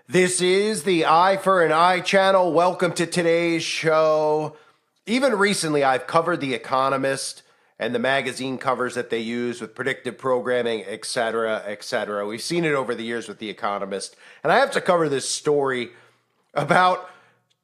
This is the Eye for an Eye channel. Welcome to today's show. Even recently, I've covered The Economist and the magazine covers that they use with predictive programming, etc., etc. We've seen it over the years with The Economist. And I have to cover this story about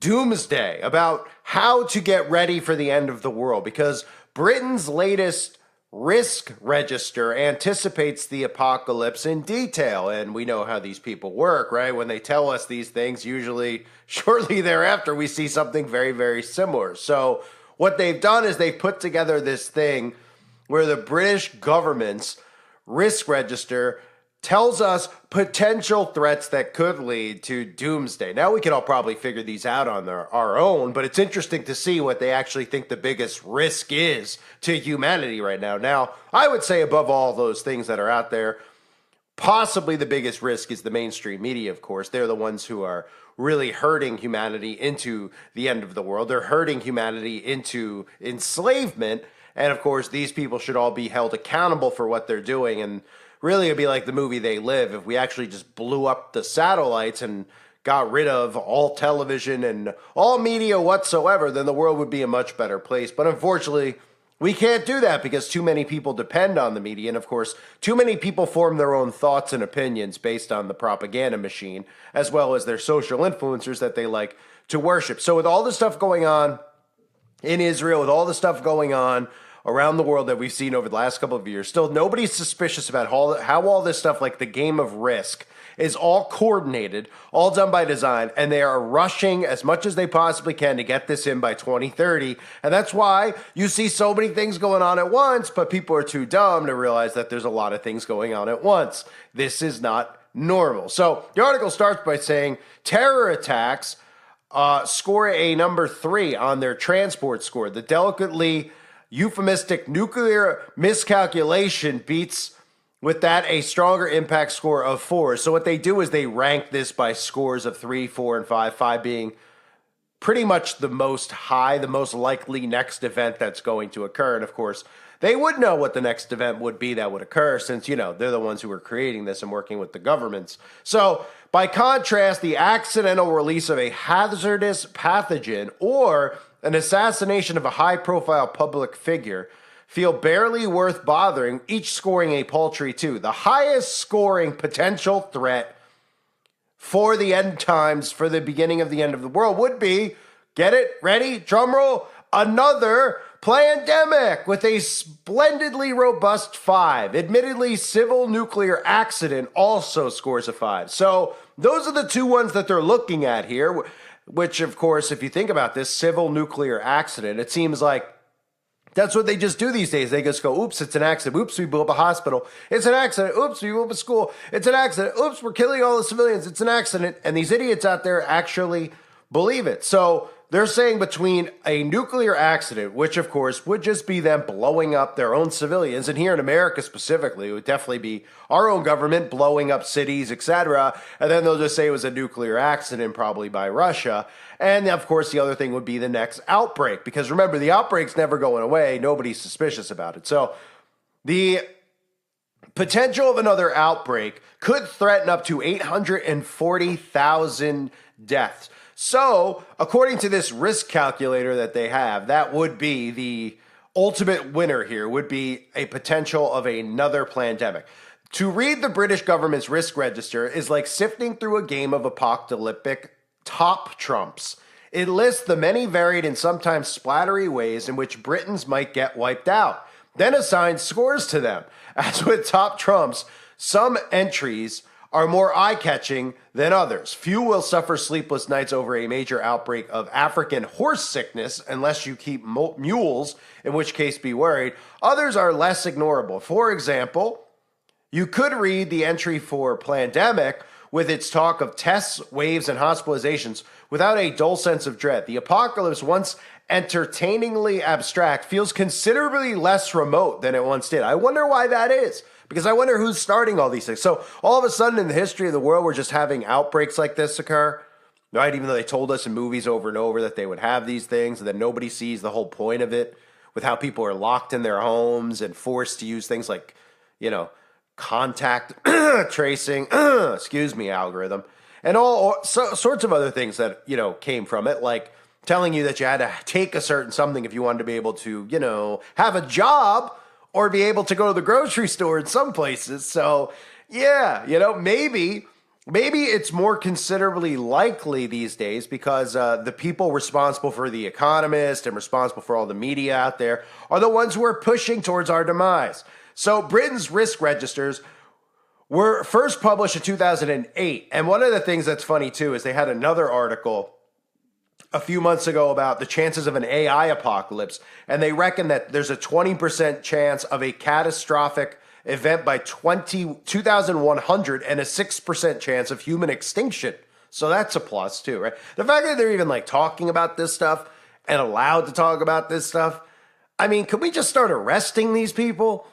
doomsday, about how to get ready for the end of the world, because Britain's latest risk register anticipates the apocalypse in detail. And we know how these people work, right? When they tell us these things, usually shortly thereafter, we see something very, very similar. So what they've done is they've put together this thing where the British government's risk register tells us potential threats that could lead to doomsday. Now, we can all probably figure these out on our own, but it's interesting to see what they actually think the biggest risk is to humanity right now. Now, I would say above all those things that are out there, possibly the biggest risk is the mainstream media, of course. They're the ones who are really hurting humanity into the end of the world. They're hurting humanity into enslavement. And of course, these people should all be held accountable for what they're doing. And really, it'd be like the movie They Live. If we actually just blew up the satellites and got rid of all television and all media whatsoever, then the world would be a much better place. But unfortunately, we can't do that because too many people depend on the media. And of course, too many people form their own thoughts and opinions based on the propaganda machine, as well as their social influencers that they like to worship. So with all this stuff going on in Israel, with all the stuff going on around the world that we've seen over the last couple of years, still nobody's suspicious about how all this stuff, like the game of Risk, is all coordinated, all done by design, and they are rushing as much as they possibly can to get this in by 2030. And that's why you see so many things going on at once, but people are too dumb to realize that there's a lot of things going on at once. This is not normal. So the article starts by saying terror attacks score a number 3 on their transport score. The delicately euphemistic nuclear miscalculation beats with that a stronger impact score of 4. So what they do is they rank this by scores of 3, 4, and 5, 5 being pretty much the most high, the most likely next event that's going to occur. And of course, they would know what the next event would be that would occur since, they're the ones who are creating this and working with the governments. So by contrast, the accidental release of a hazardous pathogen or an assassination of a high-profile public figure feel barely worth bothering, each scoring a paltry 2. The highest scoring potential threat for the end times, for the beginning of the end of the world, would be, get it, ready, drumroll, another pandemic with a splendidly robust 5. Admittedly, civil nuclear accident also scores a 5. So those are the two ones that they're looking at here, which, of course, if you think about this, civil nuclear accident, it seems like that's what they just do these days. They just go, oops, it's an accident. Oops, we blew up a hospital. It's an accident. Oops, we blew up a school. It's an accident. Oops, we're killing all the civilians. It's an accident. And these idiots out there actually believe it. So they're saying between a nuclear accident, which of course would just be them blowing up their own civilians, and here in America specifically, it would definitely be our own government blowing up cities, etc. And then they'll just say it was a nuclear accident, probably by Russia. And of course, the other thing would be the next outbreak, because remember, the outbreak's never going away. Nobody's suspicious about it. So the potential of another outbreak could threaten up to 840,000 deaths. So, according to this risk calculator that they have, that would be the ultimate winner here, would be a potential of another pandemic. To read the British government's risk register is like sifting through a game of apocalyptic top trumps. It lists the many varied and sometimes splattery ways in which Britons might get wiped out, then assigns scores to them. As with top trumps, some entries are more eye-catching than others. Few will suffer sleepless nights over a major outbreak of African horse sickness unless you keep mules, in which case be worried. Others are less ignorable. For example, you could read the entry for pandemic with its talk of tests, waves, and hospitalizations without a dull sense of dread. The apocalypse, once entertainingly abstract, feels considerably less remote than it once did. I wonder why that is. Because I wonder who's starting all these things. So all of a sudden in the history of the world, we're just having outbreaks like this occur, right? Even though they told us in movies over and over that they would have these things, and then nobody sees the whole point of it with how people are locked in their homes and forced to use things like, contact tracing, excuse me, algorithm, and all sorts of other things that, came from it, like telling you that you had to take a certain something if you wanted to be able to, have a job or be able to go to the grocery store in some places. So, yeah, maybe it's more considerably likely these days because the people responsible for The Economist and responsible for all the media out there are the ones who are pushing towards our demise. So Britain's risk registers were first published in 2008. And one of the things that's funny, too, is they had another article a few months ago about the chances of an AI apocalypse. And they reckon that there's a 20% chance of a catastrophic event by 2100 and a 6% chance of human extinction. So that's a plus, too, right? The fact that they're even like talking about this stuff and allowed to talk about this stuff. I mean, could we just start arresting these people?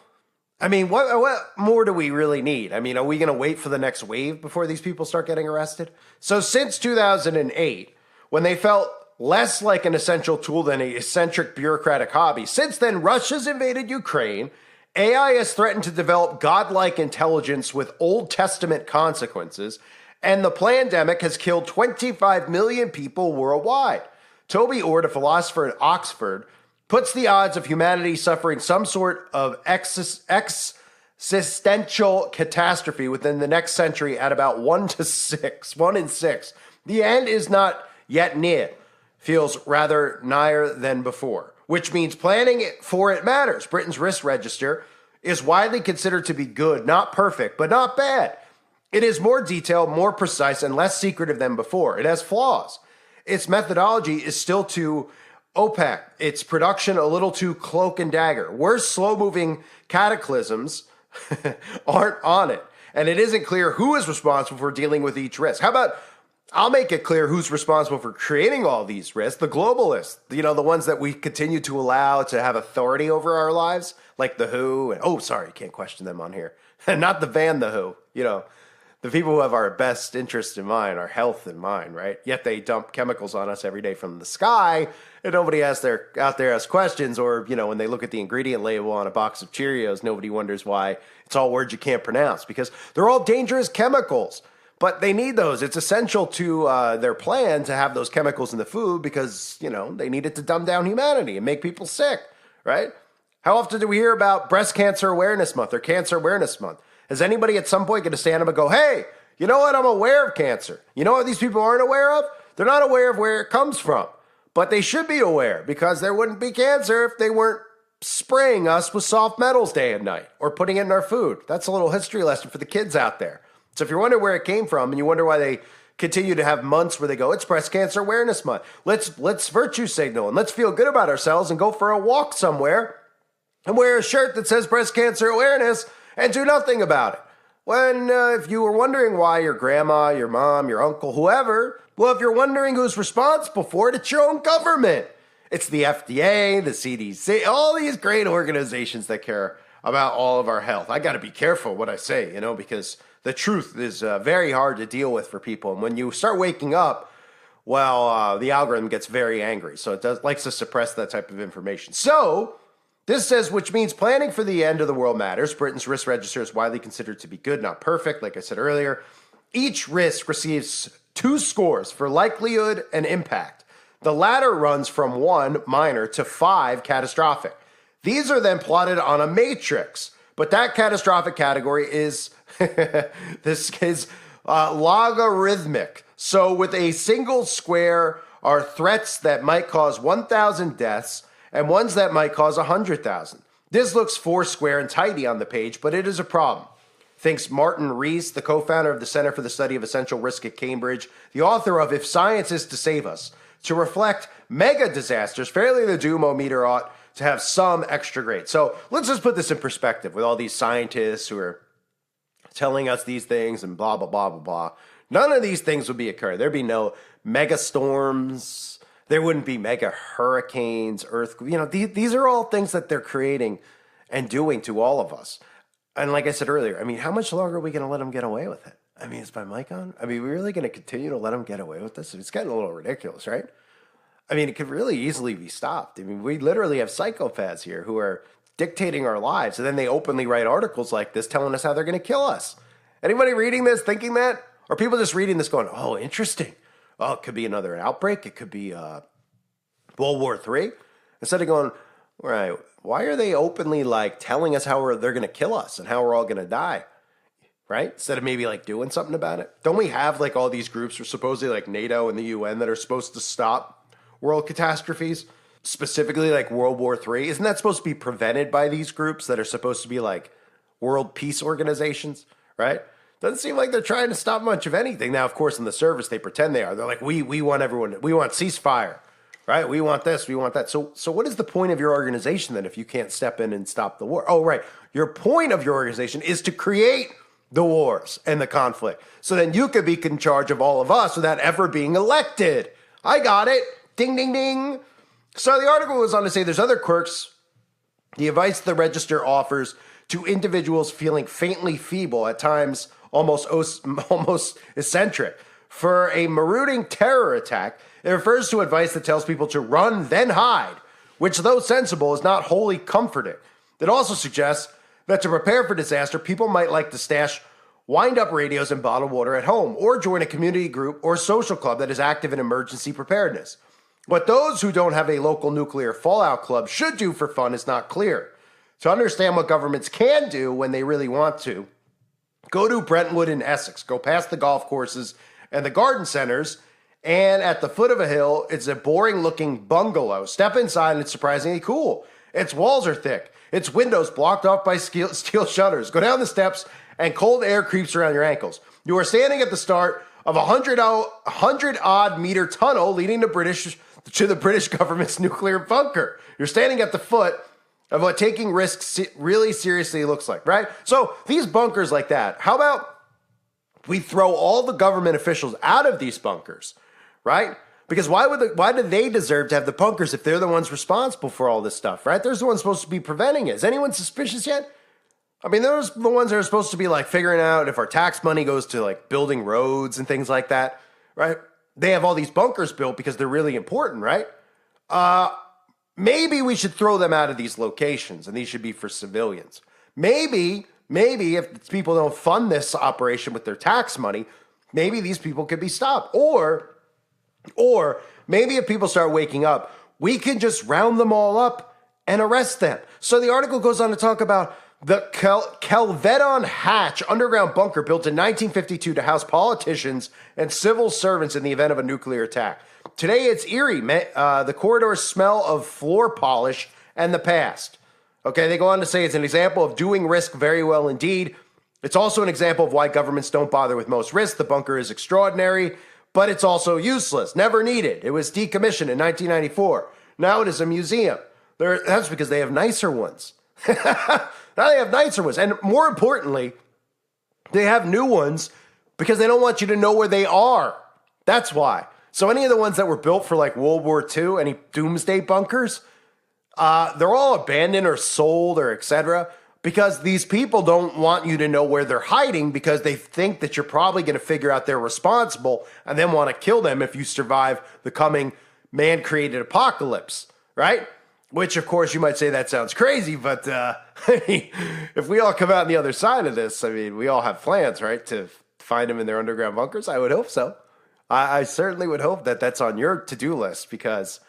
I mean, what more do we really need? I mean, are we going to wait for the next wave before these people start getting arrested? So since 2008, when they felt less like an essential tool than an eccentric bureaucratic hobby, since then, Russia's invaded Ukraine. AI has threatened to develop godlike intelligence with Old Testament consequences, and the pandemic has killed 25 million people worldwide. Toby Ord, a philosopher at Oxford, puts the odds of humanity suffering some sort of existential catastrophe within the next century at about 1 in 6. The end is not yet near, feels rather nigher than before, which means planning for it matters. Britain's risk register is widely considered to be good, not perfect, but not bad. It is more detailed, more precise, and less secretive than before. It has flaws. Its methodology is still too opaque, its production a little too cloak and dagger. Worse, slow-moving cataclysms aren't on it, and it isn't clear who is responsible for dealing with each risk. How about I'll make it clear who's responsible for creating all these risks? The globalists, the ones that we continue to allow to have authority over our lives, like the WHO. And, can't question them on here. Not the van, the WHO, the people who have our best interest in mind, our health in mind, right? Yet they dump chemicals on us every day from the sky, and nobody out there asks questions. Or, when they look at the ingredient label on a box of Cheerios, nobody wonders why it's all words you can't pronounce, because they're all dangerous chemicals. But they need those. It's essential to their plan to have those chemicals in the food because, they need it to dumb down humanity and make people sick, right? How often do we hear about Breast Cancer Awareness Month or Cancer Awareness Month? Is anybody at some point going to stand up and go, hey, you know what? I'm aware of cancer. You know what these people aren't aware of? They're not aware of where it comes from. But they should be aware because there wouldn't be cancer if they weren't spraying us with soft metals day and night or putting it in our food. That's a little history lesson for the kids out there. So if you're wondering where it came from and you wonder why they continue to have months where they go, it's Breast Cancer Awareness Month. Let's virtue signal and let's feel good about ourselves and go for a walk somewhere and wear a shirt that says Breast Cancer Awareness and do nothing about it. When if you were wondering why your grandma, your mom, your uncle, whoever, well, if you're wondering who's responsible for it, it's your own government. It's the FDA, the CDC, all these great organizations that care about all of our health. I got to be careful what I say, because the truth is very hard to deal with for people. And when you start waking up, well, the algorithm gets very angry. So it likes to suppress that type of information. So this says, which means planning for the end of the world matters. Britain's risk register is widely considered to be good, not perfect, like I said earlier. Each risk receives 2 scores for likelihood and impact. The latter runs from 1, minor, to 5, catastrophic. These are then plotted on a matrix, but that catastrophic category is logarithmic. So with a single square are threats that might cause 1,000 deaths and ones that might cause 100,000. This looks 4 square and tidy on the page, but it is a problem, thinks Martin Rees, the co-founder of the Center for the Study of Essential Risk at Cambridge, the author of If Science is to Save Us. To reflect mega disasters, fairly the doom-o-meter ought to have some extra grade. So let's just put this in perspective with all these scientists who are telling us these things and blah, blah, blah, blah, blah. None of these things would be occurring. There'd be no mega storms. There wouldn't be mega hurricanes, earthquakes. These are all things that they're creating and doing to all of us. And like I said earlier, how much longer are we going to let them get away with it? Is my mic on? We're really going to continue to let them get away with this? It's getting a little ridiculous, right? It could really easily be stopped. We literally have psychopaths here who are dictating our lives, and then they openly write articles like this telling us how they're going to kill us. Anybody reading this thinking that? Are people just reading this going, oh, interesting. Oh, it could be another outbreak. It could be World War III. Instead of going, all right, why are they openly like telling us how they're going to kill us and how we're all going to die? Right? Instead of maybe like doing something about it. Don't we have like all these groups, or supposedly like NATO and the UN, that are supposed to stop world catastrophes? Specifically like World War III. Isn't that supposed to be prevented by these groups that are supposed to be like world peace organizations? Right? Doesn't seem like they're trying to stop much of anything. Now, of course, in the service, they pretend they are. They're like, we want everyone, we want ceasefire. Right? We want this, we want that. So what is the point of your organization then if you can't step in and stop the war? Oh, right. Your point of your organization is to create the wars and the conflict. So then you could be in charge of all of us without ever being elected. I got it. Ding, ding, ding. So the article goes on to say there's other quirks. The advice the register offers to individuals feeling faintly feeble, at times almost eccentric. For a marauding terror attack, it refers to advice that tells people to run, then hide, which, though sensible, is not wholly comforting. It also suggests that to prepare for disaster, people might like to stash wind-up radios and bottled water at home, or join a community group or social club that is active in emergency preparedness. What those who don't have a local nuclear fallout club should do for fun is not clear. To understand what governments can do when they really want to, go to Brentwood in Essex. Go past the golf courses and the garden centers, and at the foot of a hill, it's a boring-looking bungalow. Step inside, and it's surprisingly cool. Its walls are thick. Its windows blocked off by steel shutters. Go down the steps, and cold air creeps around your ankles. You are standing at the start of a 100-odd meter tunnel leading to the British government's nuclear bunker. You're standing at the foot of what taking risks really seriously looks like, right? So these bunkers like that, how about we throw all the government officials out of these bunkers, right? Because why do they deserve to have the bunkers if they're the ones responsible for all this stuff, right? They're the ones supposed to be preventing it. Is anyone suspicious yet? I mean, they're the ones that are supposed to be like figuring out if our tax money goes to like building roads and things like that, right? They have all these bunkers built because they're really important, right? Maybe we should throw them out of these locations, and these should be for civilians. Maybe if people don't fund this operation with their tax money, maybe these people could be stopped. Or maybe if people start waking up, we can just round them all up and arrest them. So the article goes on to talk about the Kelvedon Hatch underground bunker built in 1952 to house politicians and civil servants in the event of a nuclear attack. Today it's eerie. The corridors smell of floor polish and the past. Okay, they go on to say it's an example of doing risk very well indeed. It's also an example of why governments don't bother with most risk. The bunker is extraordinary, but it's also useless, never needed. It was decommissioned in 1994. Now it is a museum. That's because they have nicer ones. Now they have nicer ones. And more importantly, they have new ones because they don't want you to know where they are. That's why. So any of the ones that were built for like World War II, any doomsday bunkers, they're all abandoned or sold or etc. because these people don't want you to know where they're hiding because they think that you're probably going to figure out they're responsible and then want to kill them if you survive the coming man-created apocalypse, right? Which, of course, you might say that sounds crazy, but if we all come out on the other side of this, I mean, we all have plans, right, to find them in their underground bunkers? I would hope so. I certainly would hope that that's on your to-do list because,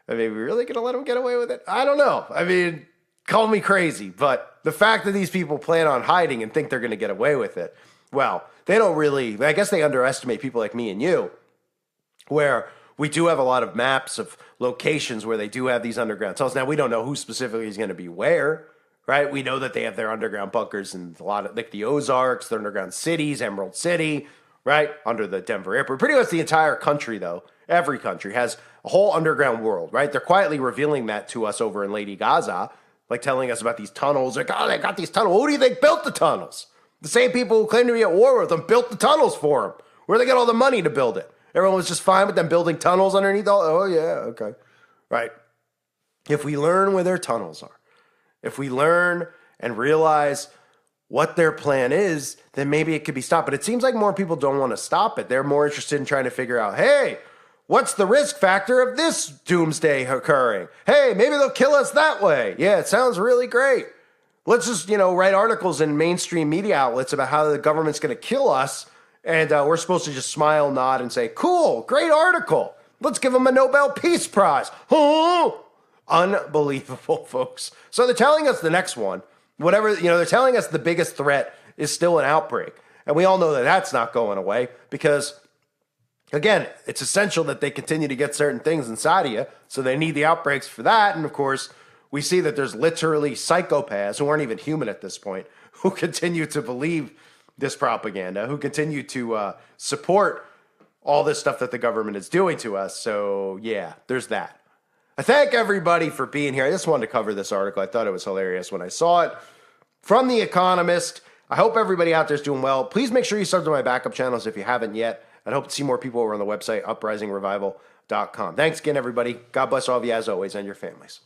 I mean, we're really going to let them get away with it? I don't know. I mean, call me crazy, but the fact that these people plan on hiding and think they're going to get away with it, well, they don't really, I guess they underestimate people like me and you, where we do have a lot of maps of locations where they do have these underground tunnels. Now, we don't know who specifically is going to be where, right? We know that they have their underground bunkers in a lot of, like the Ozarks, their underground cities, Emerald City, right? Under the Denver airport. Pretty much the entire country, though, every country has a whole underground world, right? They're quietly revealing that to us over in Lady Gaza, like telling us about these tunnels. Like, oh, they got these tunnels. Who do you think built the tunnels? The same people who claim to be at war with them built the tunnels for them. Where they get all the money to build it? Everyone was just fine with them building tunnels underneath all. Oh, yeah, okay. Right. If we learn where their tunnels are, if we learn and realize what their plan is, then maybe it could be stopped. But it seems like more people don't want to stop it. They're more interested in trying to figure out, hey, what's the risk factor of this doomsday occurring? Hey, maybe they'll kill us that way. Yeah, it sounds really great. Let's just, write articles in mainstream media outlets about how the government's going to kill us And we're supposed to just smile, nod, and say, cool, great article. Let's give them a Nobel Peace Prize. Oh, unbelievable, folks. So they're telling us the next one, whatever, they're telling us the biggest threat is still an outbreak. And we all know that that's not going away because, again, it's essential that they continue to get certain things inside of you. So they need the outbreaks for that. And of course, we see that there's literally psychopaths who aren't even human at this point who continue to believe this propaganda, who continue to support all this stuff that the government is doing to us. So, yeah, there's that. I thank everybody for being here. I just wanted to cover this article. I thought it was hilarious when I saw it from The Economist. I hope everybody out there is doing well. Please make sure you sub to my backup channels if you haven't yet. I'd hope to see more people over on the website, uprisingrevival.com. Thanks again, everybody. God bless all of you as always and your families.